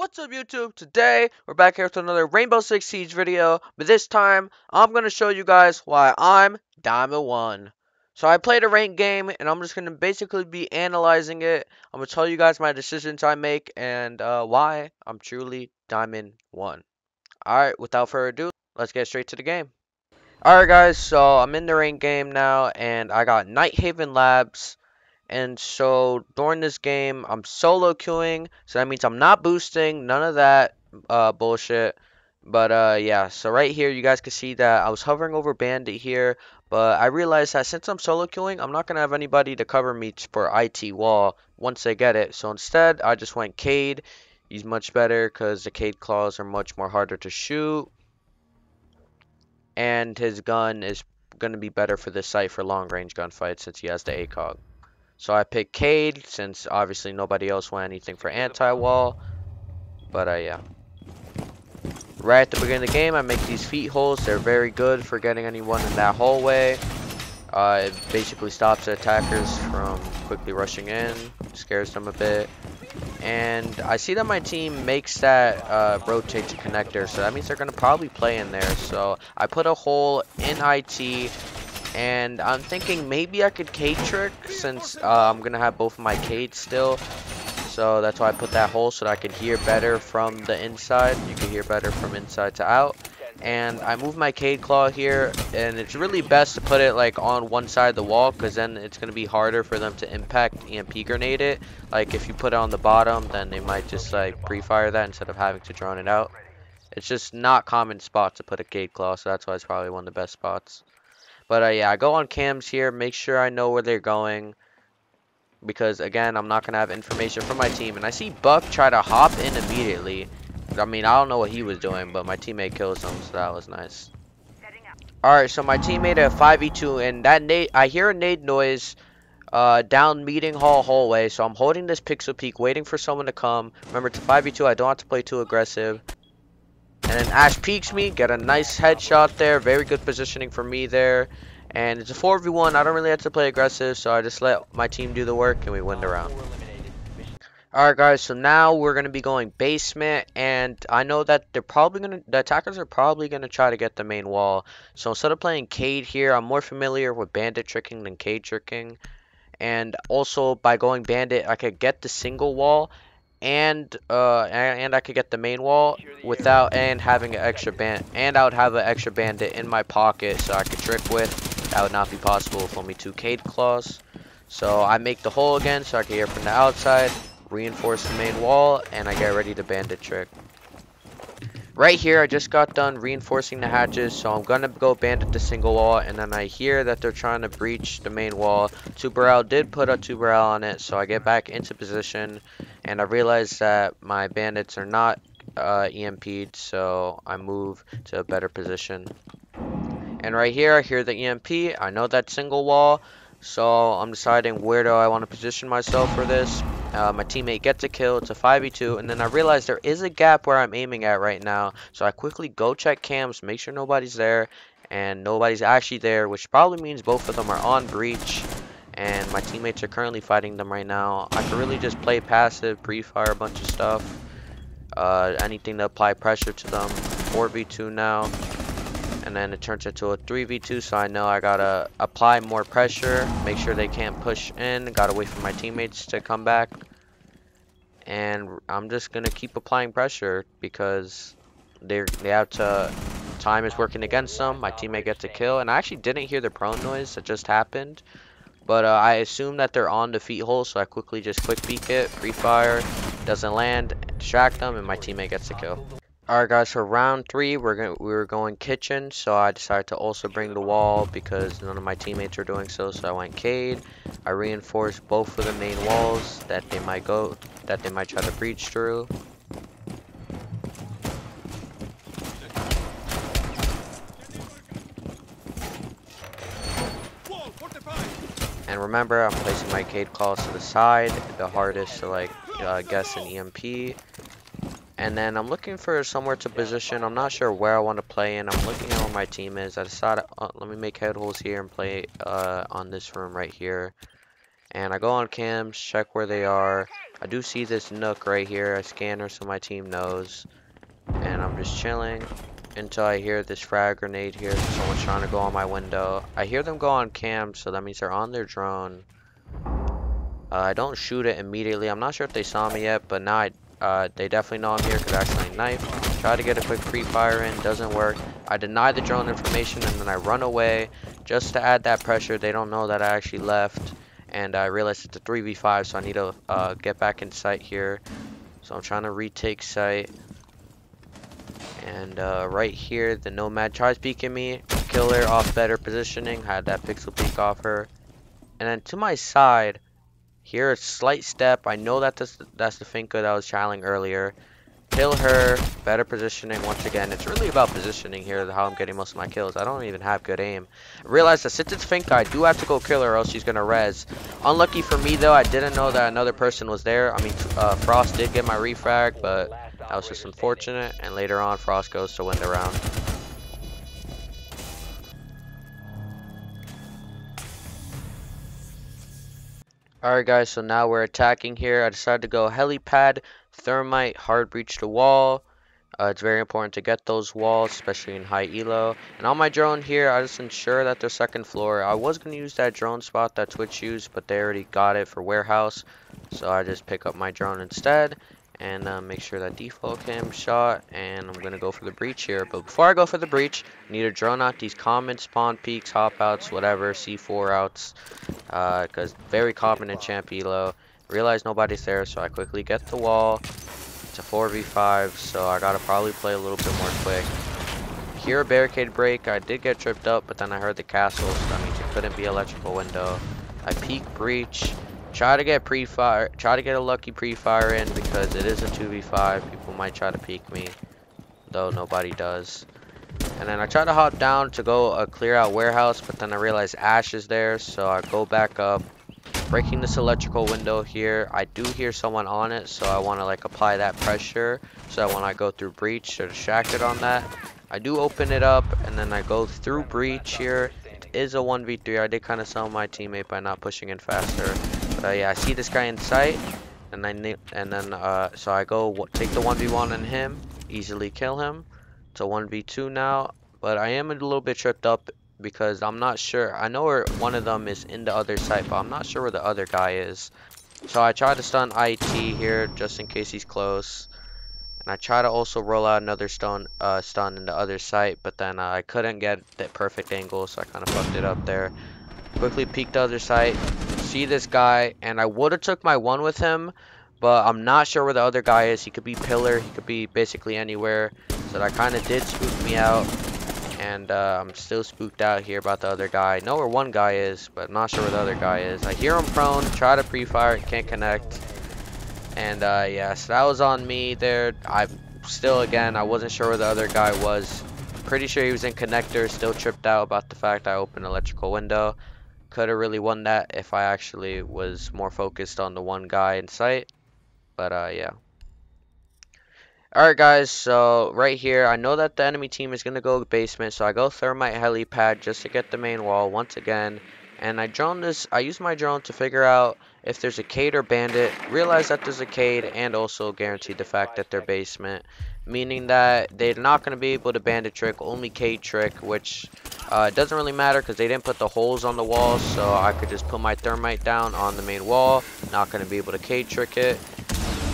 What's up YouTube? Today we're back here with another Rainbow Six Siege video, but this time I'm going to show you guys why I'm Diamond 1. So I played a ranked game and I'm just going to basically be analyzing it. I'm going to tell you guys my decisions I make and why I'm truly Diamond 1. Alright, without further ado, let's get straight to the game. Alright guys, so I'm in the ranked game now and I got Night Haven Labs. And so during this game, I'm solo queuing, so that means I'm not boosting, none of that bullshit. But yeah, so right here you guys can see that I was hovering over Bandit here, but I realized that since I'm solo queuing, I'm not gonna have anybody to cover me for IT wall once they get it. So instead, I just went Cade. He's much better because the Cade claws are much more harder to shoot, and his gun is gonna be better for this site for long range gunfights since he has the ACOG. So I picked Cade since obviously nobody else went anything for anti-wall. But yeah. Right at the beginning of the game, I make these feet holes. They're very good for getting anyone in that hallway. It basically stops the attackers from quickly rushing in, scares them a bit. And I see that my team makes that rotate to connector, so that means they're going to probably play in there. So I put a hole in IT. And I'm thinking maybe I could Cade trick since I'm going to have both of my Cades still. So that's why I put that hole so that I could hear better from the inside. You can hear better from inside to out. And I move my Cade claw here. And it's really best to put it like on one side of the wall, because then it's going to be harder for them to impact EMP grenade it. Like if you put it on the bottom, then they might just like pre-fire that instead of having to drone it out. It's just not common spot to put a Cade claw, so that's why it's probably one of the best spots. But yeah, I go on cams here, make sure I know where they're going. Because again, I'm not going to have information from my team. And I see Buck try to hop in immediately. I mean, I don't know what he was doing, but my teammate kills him, so that was nice. Alright, so my teammate at 5v2, and that nade, I hear a nade noise down meeting hall hallway. So I'm holding this pixel peek, waiting for someone to come. Remember, it's a 5v2, I don't have to play too aggressive. And then Ash peeks me, get a nice headshot there. Very good positioning for me there. And it's a 4v1. I don't really have to play aggressive, so I just let my team do the work and we win the round. Alright guys, so now we're going to be going basement, and I know that the attackers are probably going to try to get the main wall. So instead of playing Cade here, I'm more familiar with Bandit tricking than Cade tricking. And also by going Bandit, I could get the single wall. And I could get the main wall without having an extra I would have an extra bandit in my pocket so I could trick with. That would not be possible with only 2 Cade claws. So I make the hole again so I can hear from the outside, reinforce the main wall, and I get ready to bandit trick. Right here, I just got done reinforcing the hatches, so I'm gonna go bandit the single wall, and then I hear that they're trying to breach the main wall. 2-barrel did put a 2-barrel on it, so I get back into position, and I realize that my bandits are not EMP'd, so I move to a better position. And right here, I hear the EMP. I know that single wall, so I'm deciding where do I want to position myself for this. My teammate gets a kill, it's a 5v2, and then I realize there is a gap where I'm aiming at right now, so I quickly go check cams, make sure nobody's there, and nobody's actually there, which probably means both of them are on breach, and my teammates are currently fighting them right now. I could really just play passive, pre-fire a bunch of stuff, anything to apply pressure to them. 4v2 now. And then it turns into a 3v2, so I know I gotta apply more pressure, make sure they can't push in, gotta wait for my teammates to come back. And I'm just gonna keep applying pressure because they have to, time is working against them. My teammate gets a kill, and I actually didn't hear the prone noise that just happened. But I assume that they're on the feet hole, so I quickly just quick peek it, pre-fire, doesn't land, distract them, and my teammate gets a kill. Alright guys, for round 3, we were going kitchen, so I decided to also bring the wall because none of my teammates are doing so. So I went Cade. I reinforced both of the main walls that they might try to breach through. And remember, I'm placing my Cade claws to the side, the hardest to like guess an EMP. And then I'm looking for somewhere to position. I'm not sure where I want to play in. I'm looking at where my team is. I decided, let me make head holes here and play on this room right here. And I go on cams, check where they are. I do see this nook right here. I scan her so my team knows. And I'm just chilling until I hear this frag grenade here. Someone's trying to go on my window. I hear them go on cam, so that means they're on their drone. I don't shoot it immediately. I'm not sure if they saw me yet, but now they definitely know I'm here because I accidentally knife. Try to get a quick pre-fire in, doesn't work. I deny the drone information and then I run away just to add that pressure. They don't know that I actually left. And I realize it's a 3v5, so I need to get back in sight here. So I'm trying to retake sight. And right here, the Nomad tries peeking me. Kill her off better positioning. Had that pixel peek off her. And then to my side, here a slight step. I know that that's the Finka that I was challenging earlier. Kill her. Better positioning once again. It's really about positioning here, how I'm getting most of my kills. I don't even have good aim. I realized that since it's Finka, I do have to go kill her or else she's going to res. Unlucky for me though, I didn't know that another person was there. I mean, Frost did get my refrag, but that was just unfortunate. And later on, Frost goes to win the round. Alright guys, so now we're attacking here. I decided to go helipad, thermite, hard breach the wall. It's very important to get those walls, especially in high elo. And on my drone here, I just ensure that they're second floor. I was going to use that drone spot that Twitch used, but they already got it for warehouse. So I just pick up my drone instead. And make sure that default cam shot, and I'm going to go for the breach here. But before I go for the breach, I need to drone out these common spawn peaks, hop outs, whatever, C4 outs, because very common in champ elo. Realize nobody's there, so I quickly get the wall. It's a 4v5, so I got to probably play a little bit more quick. Here a barricade break, I did get tripped up, but then I heard the castle, so that means it couldn't be electrical window. I peek breach. Try to get pre-fire, try to get a lucky pre-fire in because it is a 2v5. People might try to peek me, though nobody does. And then I try to hop down to go clear out warehouse, but then I realize Ash is there, so I go back up, breaking this electrical window here. I do hear someone on it, so I want to like apply that pressure so that when I go through breach, they're distracted on that. I do open it up, and then I go through breach here. It is a 1v3. I did kind of sell my teammate by not pushing in faster. Yeah, I see this guy in sight, and so I go take the 1v1 on him, easily kill him. It's a 1v2 now, but I am a little bit tripped up because I'm not sure. I know where one of them is in the other site, but I'm not sure where the other guy is. So I try to stun IT here just in case he's close, and I try to also roll out another stun in the other site, but then I couldn't get the perfect angle, so I kind of fucked it up there. Quickly peek the other site, see this guy, and I would have took my one with him, but I'm not sure where the other guy is. He could be pillar, he could be basically anywhere, so that kind of did spook me out, and I'm still spooked out here about the other guy. I know where one guy is, but I'm not sure where the other guy is. I hear him prone, try to pre-fire, can't connect, and yeah, so that was on me there. I wasn't sure where the other guy was. Pretty sure he was in connector, still tripped out about the fact I opened electrical window. Could have really won that if I actually was more focused on the one guy in sight. But yeah. Alright guys, so right here, I know that the enemy team is going to go basement, so I go thermite helipad just to get the main wall once again. And I use my drone to figure out if there's a Cade or bandit, realize that there's a Cade, and also guarantee the fact that they're basement. Meaning that they're not going to be able to bandit trick, only Cade trick, which it doesn't really matter because they didn't put the holes on the walls, so I could just put my thermite down on the main wall. Not going to be able to Cade trick it.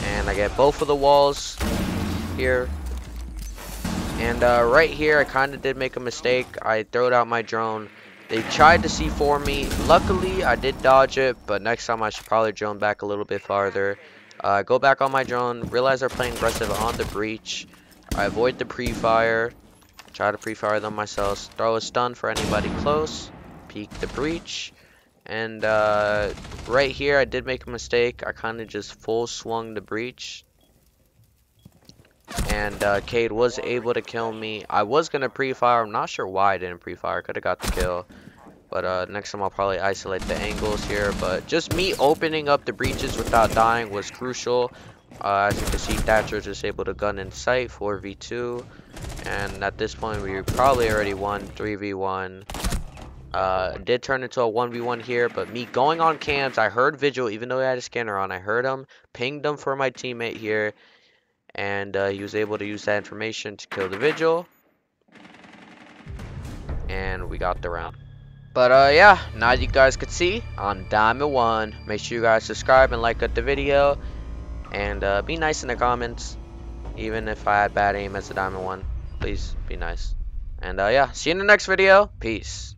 And I get both of the walls here. And right here, I kind of did make a mistake. I throwed out my drone. They tried to C4 me. Luckily, I did dodge it, but next time I should probably drone back a little bit farther. Go back on my drone, realize they're playing aggressive on the breach. I avoid the pre-fire. Try to pre-fire them myself. Throw a stun for anybody close. Peek the breach. And right here, I did make a mistake. I kind of just full swung the breach. And Cade was able to kill me. I was going to pre-fire. I'm not sure why I didn't pre-fire. Could have got the kill. But next time I'll probably isolate the angles here. But just me opening up the breaches without dying was crucial. As you can see, Thatcher just able to gun in sight, 4v2. And at this point, we probably already won 3v1. Did turn into a 1v1 here, but me going on cams, I heard Vigil, even though he had a scanner on, I heard him, pinged him for my teammate here, and he was able to use that information to kill the Vigil, and we got the round. But yeah, now you guys could see, I'm Diamond 1. Make sure you guys subscribe and like the video, and be nice in the comments, even if I had bad aim as a Diamond 1. Please be nice. And yeah, see you in the next video. Peace.